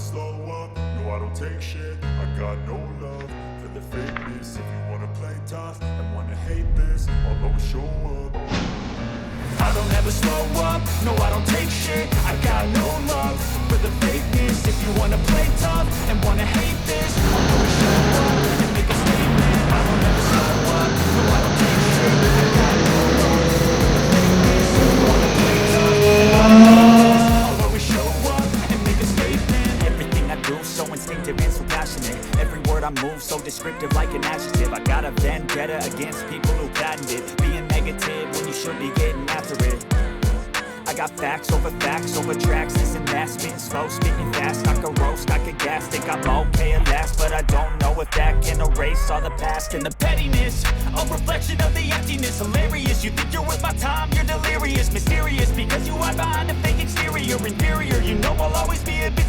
slow up, no I don't take shit. I got no love for the fakeness. If you wanna play tough and wanna hate this, I'll always show up. I don't ever slow up, no I don't take shit. I got no love for the fakeness. If you wanna play tough and wanna hate this, I'll always show up and make a statement. I don't ever slow up, no I don't take shit. I got no love for the fakeness. If you wanna play tough and wanna hate this, I'll always show up and make a statement. Everything I do so instinctive and so passionate. Every word I move so descriptive like an adjective. I got a vendetta against people who patented being negative when you should be getting after it. I got facts over tracks, this and that. Spitting slow, speaking fast, I could roast, I could gas. Think I'm okay at last, but I don't know if that can erase all the past. And the pettiness, a reflection of the emptiness. Hilarious, you think you're worth my time, you're delirious. Mysterious, because you hide behind a fake exterior. Inferior, you know I'll always be a bit